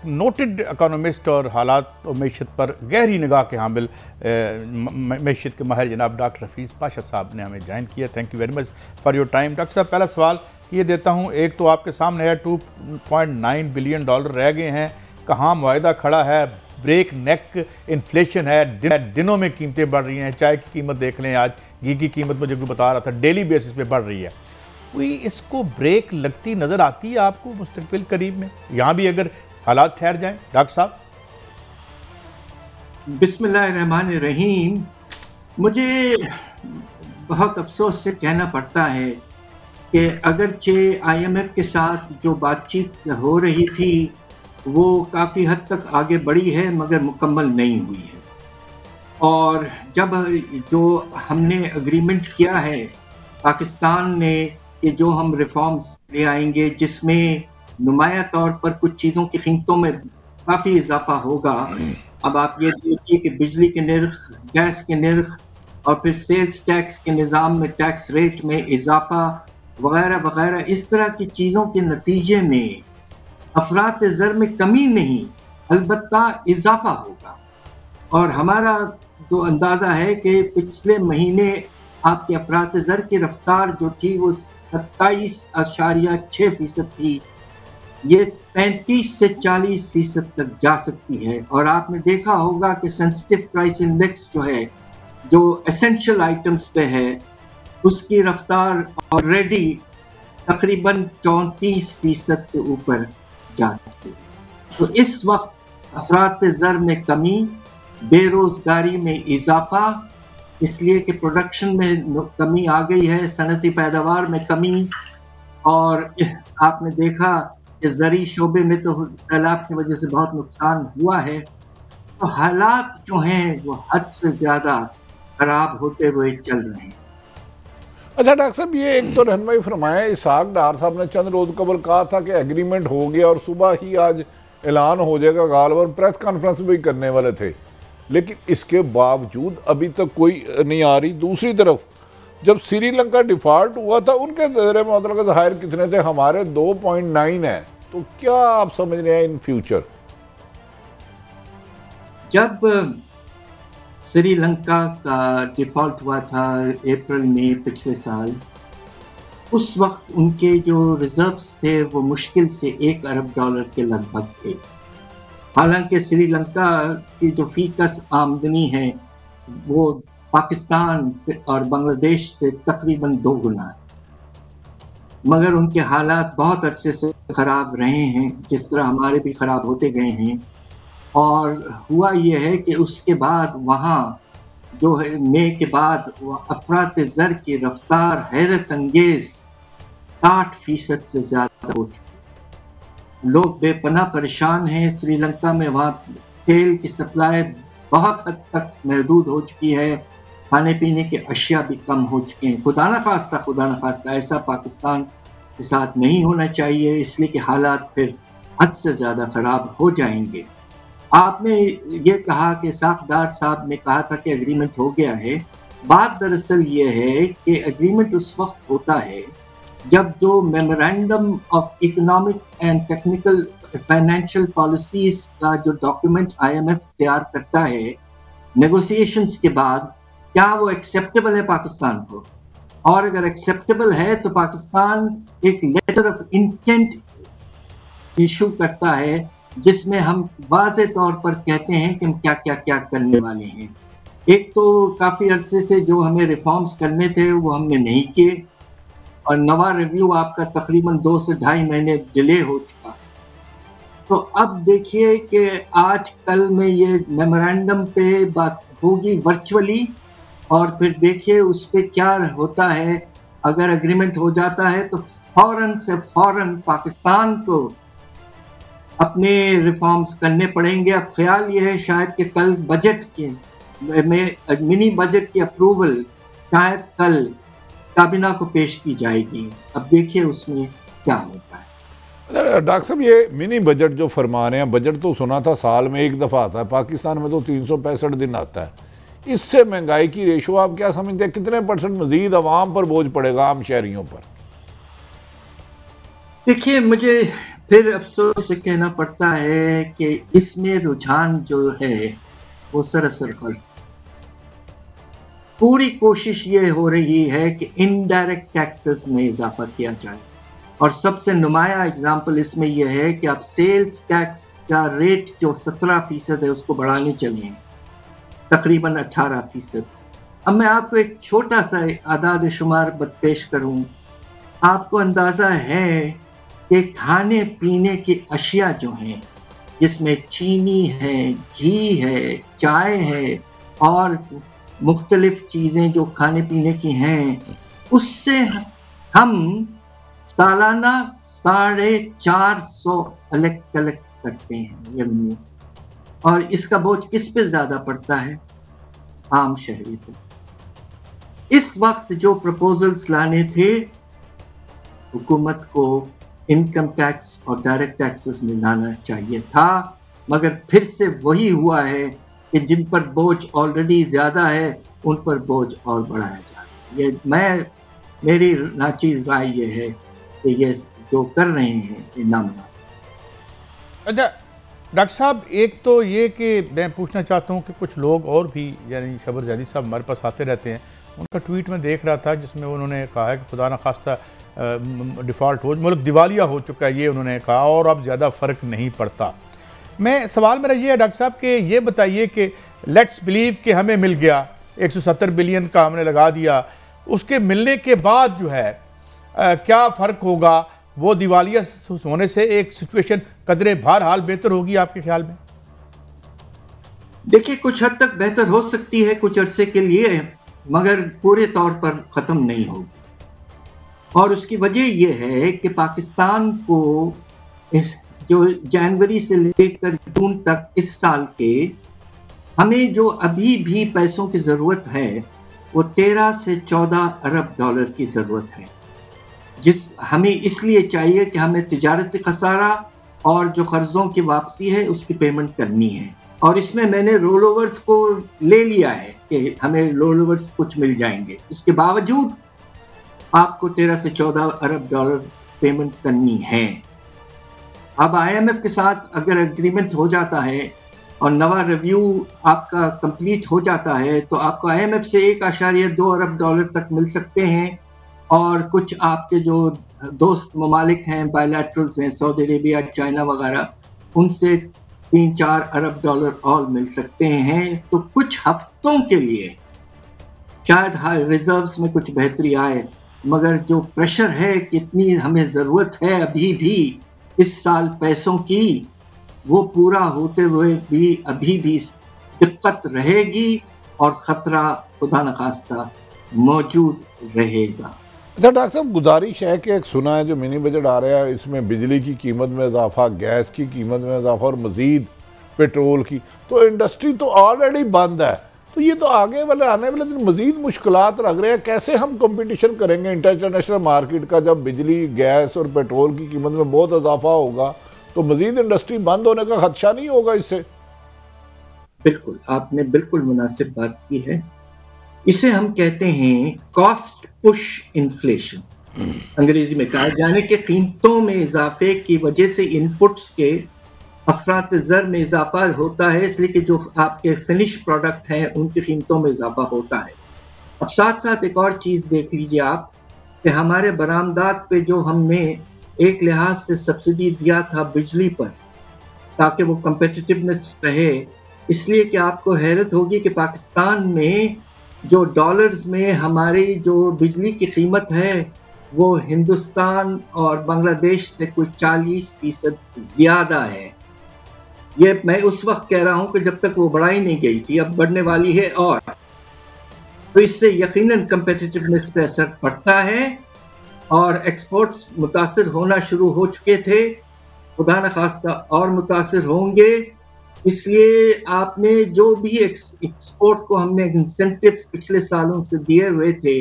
Noted economist اور حالات و معیشت پر گہری نگاہ کے حامل معیشت کے ماہر جناب ڈاکٹر حفیظ پاشا صاحب نے ہمیں جوائن کیا. Thank you very much for your time. Doctor صاحب پہلا سوال یہ دیتا ہوں, ایک تو آپ کے سامنے ہے $2.9 بلین رہ گئے ہیں, کہاں معاہدہ کھڑا ہے, بریک نیک انفلیشن ہے, دنوں میں قیمتیں بڑھ رہی ہیں, چائے کی قیمت دیکھ لیں, آج گھی کی قیمت مجھے کوئی بتا رہا تھا ڈیلی بیسس پہ بڑھ رہی ہے. کوئی اس کو بریک لگتی نظر آتی ہے آپ کو مستقبل قریب میں, یہاں بھی اگر حالات ٹھہر جائیں؟ ڈاکٹر صاحب. بسم اللہ الرحمن الرحیم. مجھے بہت افسوس سے کہنا پڑتا ہے کہ اگرچہ آئی ایم ایف کے ساتھ جو بات چیت ہو رہی تھی وہ کافی حد تک آگے بڑھی ہے مگر مکمل نہیں ہوئی ہے, اور جب جو ہم نے اگریمنٹ کیا ہے پاکستان نے کہ جو ہم ریفارمز لے آئیں گے جس میں نمایاں طور پر کچھ چیزوں کی قیمتوں میں کافی اضافہ ہوگا. اب آپ یہ دیکھیے کہ بجلی کے نرخ, گیس کے نرخ اور پھر سیلز ٹیکس کے نظام میں ٹیکس ریٹ میں اضافہ وغیرہ وغیرہ, اس طرح کی چیزوں کے نتیجے میں افراط زر میں کمی نہیں البتہ اضافہ ہوگا. اور ہمارا جو اندازہ ہے کہ پچھلے مہینے آپ کے افراط زر کی رفتار جو تھی وہ 27.6% تھی, یہ 35 سے 40% تک جا سکتی ہے. اور آپ نے دیکھا ہوگا کہ سینسٹیو پرائس انڈیکس جو ہے جو ایسنشل آئٹمز پہ ہے اس کی رفتار آلریڈی تقریباً 34% سے اوپر جا چکی ہے. تو اس وقت افراط زر میں کمی, بے روزگاری میں اضافہ, اس لیے کہ پروڈکشن میں کمی آ گئی ہے, صنعتی پیداوار میں کمی, اور آپ نے دیکھا کہ زرعی شعبے میں تو سیلاب کی وجہ سے بہت نقصان ہوا ہے. تو حالات جو ہیں وہ حد سے زیادہ خراب ہوتے ہوئے چل رہے ہیں. اچھا ڈاکٹر صاحب, یہ ایک تو رہنمائی فرمایا, اسحاق ڈار صاحب نے چند روز قبل کہا تھا کہ ایگریمنٹ ہو گیا اور صبح ہی آج اعلان ہو جائے گا, غالباً پریس کانفرنس بھی کرنے والے تھے, لیکن اس کے باوجود ابھی تک کوئی نہیں آ رہی. دوسری طرف جب سری لنکا ڈیفالٹ ہوا تھا ان کے زیر معطل ظاہر کتنے تھے, ہمارے 2.9 ہیں, تو کیا آپ سمجھ رہے ہیں ان فیوچر؟ جب سری لنکا کا ڈیفالٹ ہوا تھا اپریل میں پچھلے سال, اس وقت ان کے جو ریزروز تھے وہ مشکل سے $1 ارب کے لگ بھگ تھے. حالانکہ سری لنکا کی جو فی کس آمدنی ہے وہ پاکستان سے اور بنگلہ دیش سے تقریباً 2 گنا ہے, مگر ان کے حالات بہت عرصے سے خراب رہے ہیں جس طرح ہمارے بھی خراب ہوتے گئے ہیں. اور ہوا یہ ہے کہ اس کے بعد وہاں جو ہے مئی کے بعد افراط زر کی رفتار حیرت انگیز 60% سے زیادہ ہو چکی. لوگ بے پناہ پریشان ہیں سری لنکا میں. وہاں تیل کی سپلائی بہت حد تک محدود ہو چکی ہے, کھانے پینے کے اشیاء بھی کم ہو چکے ہیں. خدا نخواستہ ایسا پاکستان کے ساتھ نہیں ہونا چاہیے, اس لیے کہ حالات پھر حد سے زیادہ خراب ہو جائیں گے. آپ نے یہ کہا کہ اسحاق ڈار صاحب نے کہا تھا کہ ایگریمنٹ ہو گیا ہے. بات دراصل یہ ہے کہ ایگریمنٹ اس وقت ہوتا ہے جب جو memorandum of economic and technical financial policies کا جو ڈاکیومنٹ آئی ایم ایف تیار کرتا ہے نیگوسیشنز کے بعد, کیا وہ ایکسیپٹیبل ہے پاکستان کو, اور اگر ایکسیپٹیبل ہے تو پاکستان ایک لیٹر آف انٹینٹ ایشو کرتا ہے جس میں ہم واضح طور پر کہتے ہیں کہ ہم کیا کرنے والے ہیں. ایک تو کافی عرصے سے جو ہمیں ریفارمز کرنے تھے وہ ہم نے نہیں کیے, اور نوا ریویو آپ کا تقریباً 2 سے 2.5 مہینے ڈیلے ہو چکا. تو اب دیکھیے کہ آج کل میں یہ میمورینڈم پہ بات ہوگی ورچولی, اور پھر دیکھیے اس پہ کیا ہوتا ہے. اگر ایگریمنٹ ہو جاتا ہے تو فوراً پاکستان کو اپنے ریفارمز کرنے پڑیں گے. اب خیال یہ ہے شاید کہ کل بجٹ کے میں منی بجٹ کی اپروول شاید کل کابینہ کو پیش کی جائے گی. اب دیکھیے اس میں کیا ہوتا ہے. ڈاکٹر صاحب, یہ منی بجٹ جو فرما رہے ہیں, بجٹ تو سنا تھا سال میں 1 دفعہ آتا ہے, پاکستان میں تو 365 دن آتا ہے. اس سے مہنگائی کی ریشو آپ کیا سمجھتے ہیں, کتنے % مزید عوام پر بوجھ پڑے گا, عام شہریوں پر؟ دیکھیے مجھے پھر افسوس سے کہنا پڑتا ہے کہ اس میں رجحان جو ہے وہ سراسر غلط. پوری کوشش یہ ہو رہی ہے کہ انڈائریکٹ ٹیکسز میں اضافہ کیا جائے، اور سب سے نمایاں اگزامپل اس میں یہ ہے کہ آپ سیلز ٹیکس کا ریٹ جو 17% ہے اس کو بڑھانے چلے ہیں تقریباً 18%. اب میں آپ کو ایک چھوٹا سا اعداد شمار پیش کروں. آپ کو اندازہ ہے کہ کھانے پینے کی اشیاء جو ہیں جس میں چینی ہے، گھی ہے، چائے ہے اور مختلف چیزیں جو کھانے پینے کی ہیں، اس سے ہم سالانہ 450 کلیکٹ کرتے ہیں ریونیو، اور اس کا بوجھ کس پہ زیادہ پڑتا ہے؟ عام شہری پہ. اس وقت جو پروپوزلز لانے تھے حکومت کو انکم ٹیکس اور ڈائریکٹ ٹیکسز میں لانا چاہیے تھا، مگر پھر سے وہی ہوا ہے کہ جن پر بوجھ آلریڈی زیادہ ہے ان پر بوجھ اور بڑھایا جا رہا ہے. میری ناچیز رائے یہ ہے کہ یہ جو کر رہے ہیں یہ نامناسب. اچھا ڈاکٹر صاحب، ایک تو یہ کہ میں پوچھنا چاہتا ہوں کہ کچھ لوگ اور بھی یعنی شبر زیدی صاحب ہمارے پاس آتے رہتے ہیں، ان کا ٹویٹ میں دیکھ رہا تھا جس میں انہوں نے کہا ہے کہ خدا نخواستہ ڈیفالٹ ہو ملک دیوالیہ ہو چکا ہے، یہ انہوں نے کہا، اور اب زیادہ فرق نہیں پڑتا. سوال میرا یہ ہے ڈاکٹر صاحب کہ یہ بتائیے کہ لیٹس بلیو کہ ہمیں مل گیا 170 بلین کا ہم نے لگا دیا، اس کے ملنے کے بعد جو ہے کیا فرق ہوگا؟ وہ دیوالیہ ہونے سے ایک سچویشن قدرے بہرحال بہتر ہوگی آپ کے خیال میں؟ دیکھیں کچھ حد تک بہتر ہو سکتی ہے کچھ عرصے کے لیے، مگر پورے طور پر ختم نہیں ہوگی. اور اس کی وجہ یہ ہے کہ پاکستان کو جو جنوری سے لے کر جون تک اس سال کے ہمیں جو ابھی بھی پیسوں کی ضرورت ہے وہ 13 سے 14 ارب ڈالر کی ضرورت ہے، جس ہمیں اس لیے چاہیے کہ ہمیں تجارتی خسارہ اور جو قرضوں کی واپسی ہے اس کی پیمنٹ کرنی ہے. اور اس میں نے رول اوورز کو لے لیا ہے کہ ہمیں رول اوورز کچھ مل جائیں گے، اس کے باوجود آپ کو 13 سے 14 ارب ڈالر پیمنٹ کرنی ہے. اب آئی ایم ایف کے ساتھ اگر اگریمنٹ ہو جاتا ہے اور نوا ریویو آپ کا کمپلیٹ ہو جاتا ہے تو آپ کو آئی ایم ایف سے 1.2 ارب ڈالر تک مل سکتے ہیں، اور کچھ آپ کے جو دوست ممالک ہیں بائیلیٹرلز ہیں، سعودی عربیہ، چائنا وغیرہ، ان سے 3-4 ارب ڈالر اور مل سکتے ہیں. تو کچھ ہفتوں کے لیے شاید ریزروز میں کچھ بہتری آئے، مگر جو پریشر ہے کتنی ہمیں ضرورت ہے ابھی بھی اس سال پیسوں کی، وہ پورا ہوتے ہوئے بھی ابھی بھی دقت رہے گی اور خطرہ خدا نخواستہ موجود رہے گا. اچھا ڈاکٹر صاحب، گزارش ہے کہ ایک سنا ہے جو منی بجٹ آ رہا ہے اس میں بجلی کی قیمت میں اضافہ، گیس کی قیمت میں اضافہ اور مزید پیٹرول کی، تو انڈسٹری تو آلریڈی بند ہے، تو یہ تو آگے والے آنے والے دن مزید مشکلات لگ رہے ہیں. کیسے ہم کمپٹیشن کریں گے انٹرنیشنل مارکیٹ کا جب بجلی، گیس اور پیٹرول کی قیمت میں بہت اضافہ ہوگا؟ تو مزید انڈسٹری بند ہونے کا خدشہ نہیں ہوگا اس سے؟ بالکل، آپ نے بالکل مناسب بات کی ہے. اسے ہم کہتے ہیں کاسٹ پش انفلیشن، انگریزی میں کہا جانے کہ قیمتوں میں اضافے کی وجہ سے ان پٹس کے افراط زر میں اضافہ ہوتا ہے، اس لیے کہ جو آپ کے فنش پروڈکٹ ہیں ان کی قیمتوں میں اضافہ ہوتا ہے. اب ساتھ ساتھ ایک اور چیز دیکھ لیجیے آپ کہ ہمارے برآمدات پہ جو ہم نے ایک لحاظ سے سبسڈی دیا تھا بجلی پر تاکہ وہ کمپیٹیٹیونیس رہے، اس لیے کہ آپ کو حیرت ہوگی کہ پاکستان میں جو ڈالرز میں ہماری جو بجلی کی قیمت ہے وہ ہندوستان اور بنگلہ دیش سے کوئی 40% زیادہ ہے. یہ میں اس وقت کہہ رہا ہوں کہ جب تک وہ بڑھائی نہیں گئی تھی، اب بڑھنے والی ہے، اور تو اس سے یقیناً کمپیٹیٹیونیس پہ اثر پڑتا ہے اور ایکسپورٹس متاثر ہونا شروع ہو چکے تھے، خدا نخواستہ اور متاثر ہوں گے. اس لیے آپ نے جو بھی ایکسپورٹ کو ہم نے انسینٹیوز پچھلے سالوں سے دیے ہوئے تھے،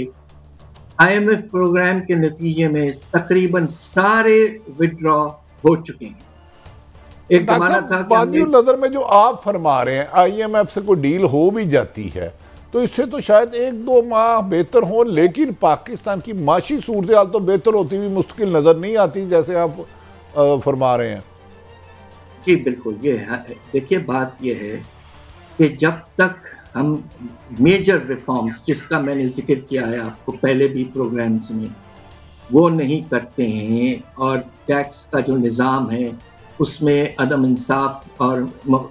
آئی ایم ایف پروگرام کے نتیجے میں تقریباً سارے وڈرا ہو چکے ہیں. ایک زمانہ تھا کہ نظر میں جو آپ فرما رہے ہیں آئی ایم ایف سے کوئی ڈیل ہو بھی جاتی ہے تو اس سے تو شاید 1-2 ماہ بہتر ہو، لیکن پاکستان کی معاشی صورتحال تو بہتر ہوتی ہوئی مستقل نظر نہیں آتی. جیسے آپ فرما رہے ہیں؟ جی بالکل، یہ دیکھیے بات یہ ہے کہ جب تک ہم میجر ریفارمز جس کا میں نے ذکر کیا ہے آپ کو پہلے بھی پروگرامز میں، وہ نہیں کرتے ہیں اور ٹیکس کا جو نظام ہے اس میں عدم انصاف اور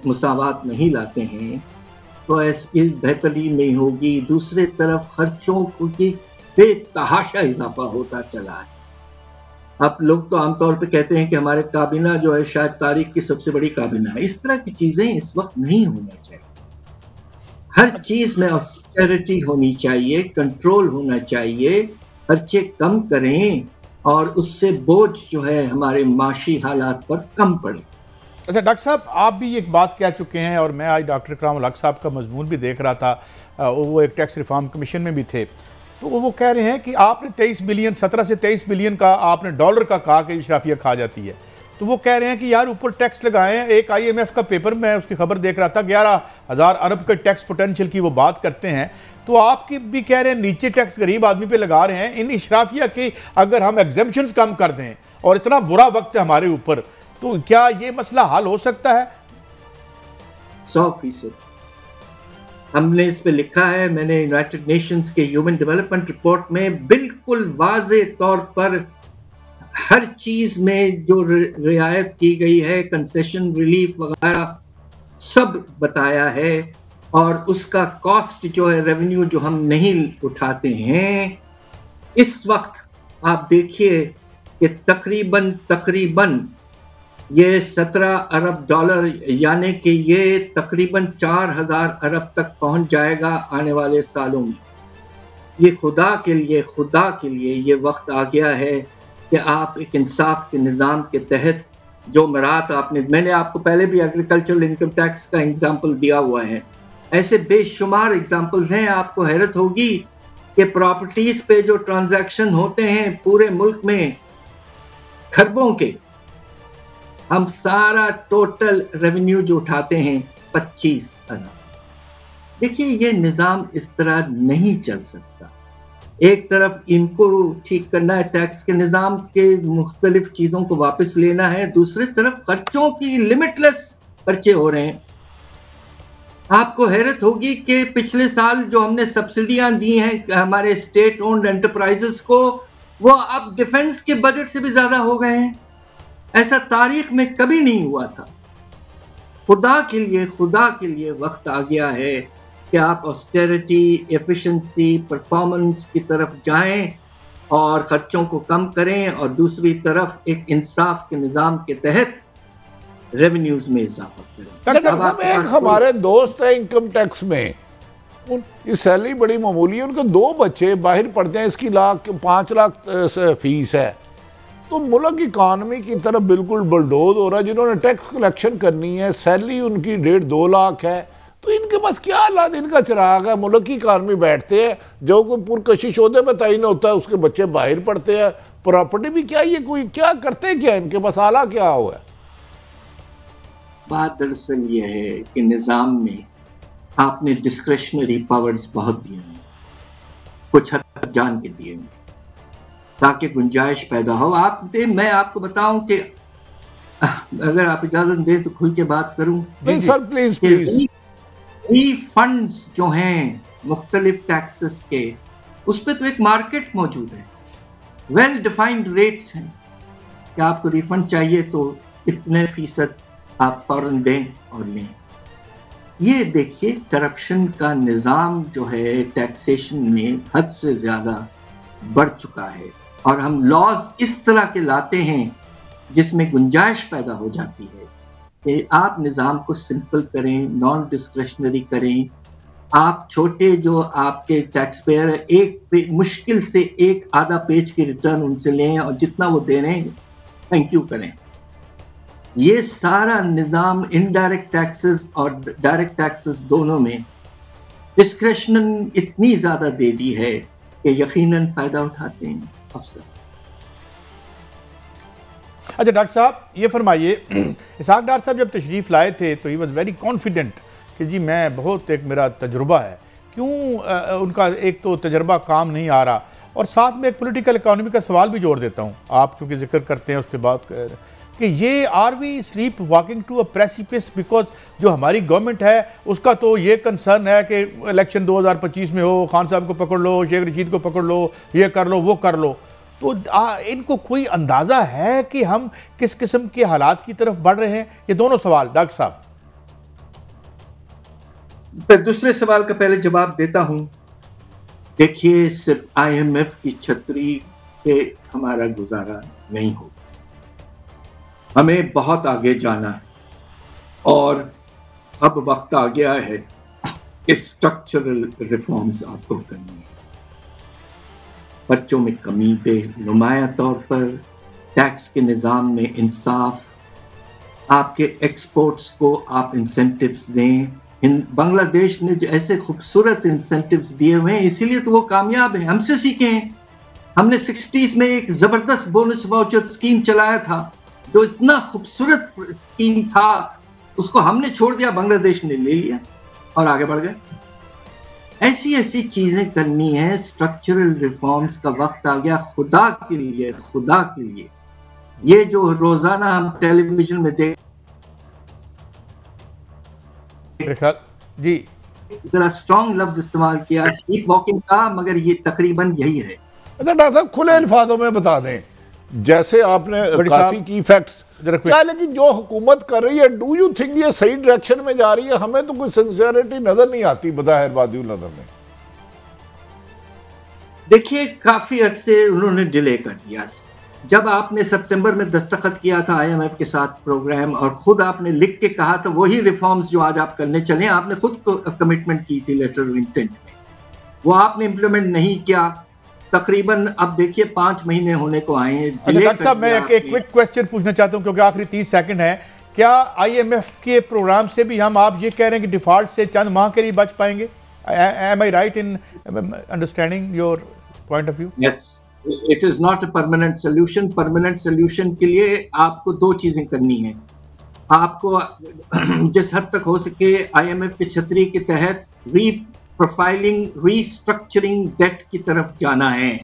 مساوات نہیں لاتے ہیں تو ایسی بہتری نہیں ہوگی۔ دوسرے طرف خرچوں کی بے تحاشا اضافہ ہوتا چلا ہے۔ اب لوگ تو عام طور پہ کہتے ہیں کہ ہمارے کابینہ جو ہے شاید تاریخ کی سب سے بڑی کابینہ ہے۔ اس طرح کی چیزیں اس وقت نہیں ہونا چاہیے۔ ہر چیز میں آسٹیرٹی ہونی چاہیے، کنٹرول ہونا چاہیے، خرچے کم کریں اور اس سے بوجھ جو ہے ہمارے معاشی حالات پر کم پڑے۔ اچھا ڈاکٹر صاحب، آپ بھی ایک بات کہہ چکے ہیں اور میں آج ڈاکٹر اکرام الحق صاحب کا مضمون بھی دیکھ رہا تھا، وہ ایک ٹیکس ریفارم کمیشن میں بھی تھے، تو وہ کہہ رہے ہیں کہ آپ نے 23 بلین 17 سے 23 بلین کا آپ نے ڈالر کا کہا کہ اشرافیہ کھا جاتی ہے، تو وہ کہہ رہے ہیں کہ یار اوپر ٹیکس لگائیں۔ ایک IMF کا پیپر میں اس کی خبر دیکھ رہا تھا، 11,000 ارب کے ٹیکس پوٹینشل کی وہ بات کرتے ہیں، تو آپ کی بھی کہہ رہے ہیں نیچے ٹیکس غریب آدمی پہ لگا رہے ہیں۔ ان اشرافیہ کی اگر ہم ایگزمپشنز کم کر دیں اور اتنا برا وقت ہے ہمارے اوپر، تو کیا یہ مسئلہ حل ہو سکتا ہے؟ 100% ہم نے اس پہ لکھا ہے، میں نے یونائٹڈ نیشنز کے ہیومن ڈیولپمنٹ رپورٹ میں بالکل واضح طور پر ہر چیز میں جو رعایت کی گئی ہے، کنسیشن ریلیف وغیرہ سب بتایا ہے، اور اس کا کاسٹ جو ہے ریونیو جو ہم نہیں اٹھاتے ہیں اس وقت آپ دیکھیے کہ تقریباً یہ 17 ارب ڈالر، یعنی کہ یہ تقریباً 4,000 ارب تک پہنچ جائے گا آنے والے سالوں میں۔ یہ خدا کے لیے یہ وقت آ گیا ہے کہ آپ ایک انصاف کے نظام کے تحت جو مرات میں نے آپ کو پہلے بھی ایگریکلچرل انکم ٹیکس کا ایگزامپل دیا ہوا ہے، ایسے بے شمار ایگزامپلز ہیں۔ آپ کو حیرت ہوگی کہ پراپرٹیز پہ جو ٹرانزیکشن ہوتے ہیں پورے ملک میں کھربوں کے، ہم سارا ٹوٹل ریونیو جو اٹھاتے ہیں 25 ارب۔ دیکھیے یہ نظام اس طرح نہیں چل سکتا۔ ایک طرف ان کو ٹھیک کرنا ہے، ٹیکس کے نظام کے مختلف چیزوں کو واپس لینا ہے، دوسری طرف خرچوں کی لمٹ لیس خرچے ہو رہے ہیں۔ آپ کو حیرت ہوگی کہ پچھلے سال جو ہم نے سبسڈیاں دی ہیں ہمارے اسٹیٹ اونڈ انٹرپرائزز کو، وہ اب ڈیفنس کے بجٹ سے بھی زیادہ ہو گئے ہیں۔ ایسا تاریخ میں کبھی نہیں ہوا تھا۔ خدا کے لیے وقت آ گیا ہے کہ آپ آسٹیرٹی، ایفیشنسی، پرفارمنس کی طرف جائیں اور خرچوں کو کم کریں، اور دوسری طرف ایک انصاف کے نظام کے تحت ریونیوز میں اضافہ کریں۔ ایک ہمارے دوست ہیں انکم ٹیکس میں، ان کی سیلری بڑی معمولی ہے، ان کے 2 بچے باہر پڑھتے ہیں، اس کی 5 لاکھ فیس ہے، تو ملک اکانومی کی طرف بالکل بلڈوز ہو رہا ہے۔ جنہوں نے ٹیکس کلیکشن کرنی ہے، سیلری ان کی 1.5-2 لاکھ ہے، تو ان کے پاس کیا دن کا چراغ ہے؟ ملک کی اکانومی بیٹھتے ہیں، جو کوئی پرکشش عہدے میں تعین ہوتا ہے اس کے بچے باہر پڑھتے ہیں، پراپرٹی بھی کیا، یہ کوئی کیا کرتے کیا، ان کے پاس آلہ کیا ہوا ہے؟ بات دراصل یہ ہے کہ نظام میں آپ نے ڈسکریشنری پاورز بہت دیے ہیں، کچھ حد تک جان کے دیے ہیں تاکہ گنجائش پیدا ہو۔ میں آپ کو بتاؤں کہ اگر آپ اجازت دیں تو کھل کے بات کروں۔ Sir please please. Refunds جو ہیں مختلف ٹیکسز کے، اس پہ تو ایک مارکیٹ موجود ہے، ویل ڈیفائنڈ ریٹس ہیں کہ آپ کو ریفنڈ چاہیے تو اتنے فیصد آپ فوراً دیں اور لیں۔ یہ دیکھیے کرپشن کا نظام جو ہے ٹیکسیشن میں حد سے زیادہ بڑھ چکا ہے، اور ہم لاز اس طرح کے لاتے ہیں جس میں گنجائش پیدا ہو جاتی ہے کہ آپ نظام کو سمپل کریں، نان ڈسکریشنری کریں۔ آپ چھوٹے جو آپ کے ٹیکس پیئر مشکل سے 1-آدھا پیج کی ریٹرن ان سے لیں، اور جتنا وہ دے رہے ہیں تھینک یو کریں۔ یہ سارا نظام انڈائریکٹ ٹیکسز اور ڈائریکٹ ٹیکسز دونوں میں ڈسکریشن اتنی زیادہ دے دی ہے کہ یقیناً فائدہ اٹھاتے ہیں افسر۔ اچھا ڈاکٹر صاحب یہ فرمائیے، اسحاق ڈار صاحب جب تشریف لائے تھے تو ہی واز ویری کانفیڈنٹ کہ جی میں بہت ایک میرا تجربہ ہے، کیوں ان کا ایک تو تجربہ کام نہیں آ رہا، اور ساتھ میں ایک پولیٹیکل اکانومی کا سوال بھی جوڑ دیتا ہوں، آپ کیونکہ ذکر کرتے ہیں اس کے بعد کہ یہ are we sleep walking to a precipice, because جو ہماری گورنمنٹ ہے اس کا تو یہ کنسرن ہے کہ الیکشن 2025 میں ہو، خان صاحب کو پکڑ لو، شیخ رشید کو پکڑ لو، یہ کر لو وہ کر لو. تو ان کو کوئی اندازہ ہے کہ ہم کس قسم کے حالات کی طرف بڑھ رہے ہیں؟ یہ دونوں سوال ڈاکٹر صاحب. پھر دوسرے سوال کا پہلے جواب دیتا ہوں. دیکھیے صرف آئی ایم ایف کی چھتری پہ ہمارا گزارا نہیں ہوگا، ہمیں بہت آگے جانا ہے اور اب وقت آ گیا ہے کہ اسٹرکچرل ریفارمز آپ کو کرنی ہے. خرچوں میں کمی پہ نمایاں طور پر، ٹیکس کے نظام میں انصاف، آپ کے ایکسپورٹس کو آپ انسینٹیوز دیں. بنگلہ دیش نے جو ایسے خوبصورت انسینٹیوز دیے ہوئے ہیں، اسی لیے تو وہ کامیاب ہیں. ہم سے سیکھیں. ہم نے 60s میں ایک زبردست بونس واؤچر اسکیم چلایا تھا جو اتنا خوبصورت اسکیم تھا، اس کو ہم نے چھوڑ دیا، بنگلہ دیش نے لے لیا اور آگے بڑھ گئے. ایسی چیزیں کرنی ہے. اسٹرکچرل ریفارمز کا وقت آ گیا. خدا کے لیے یہ جو روزانہ ہم ٹیلی ویژن میں دیکھ جی ذرا اسٹرانگ لفظ استعمال کیا سلیپ واکنگ کا، مگر یہ تقریباً یہی ہے. اچھا ڈاکٹر صاحب کھلے الفاظوں میں بتا دیں، جیسے آپ نے عکاسی کی فیکٹس کیا، لیکن جو حکومت کر رہی ہے ڈو یو تھنک یہ صحیح ڈائریکشن میں جا رہی ہے؟ ہمیں تو کوئی سنسیئرٹی نظر نہیں آتی بظاہر وادی النظر میں. دیکھیے کافی عرصے انہوں نے ڈیلے کر دیا. جب آپ نے سپٹمبر میں دستخط کیا تھا آئی ایم ایف کے ساتھ پروگرام، اور خود آپ نے لکھ کے کہا تھا وہی ریفارمز جو آج آپ کرنے چلیں، آپ نے خود کو کمٹمنٹ کی تھی لیٹر آف انٹینٹ میں، وہ آپ نے امپلیمنٹ نہیں کیا. تقریباً اب دیکھیے 5 مہینے ہونے کو آئے ہیں. ڈاکٹر صاحب میں ایک کوئک کویسچن پوچھنا چاہتا ہوں کیونکہ آخری 30 سیکنڈ ہے. کیا آئی ایم ایف کے پروگرام سے بھی آپ یہ کہہ رہے ہیں کہ ڈیفالٹ سے چند ماہ کے لیے بچ پائیں گے؟ Am I right in understanding your point of view? Yes. It is not a permanent solution. Permanent solution کے لیے آپ کو 2 چیزیں کرنی ہیں. آپ کو جس حد تک ہو سکے آئی ایم ایف کی چھتری کے تحت ری پروفائلنگ، ری اسٹرکچرنگ ڈیٹ کی طرف جانا ہے.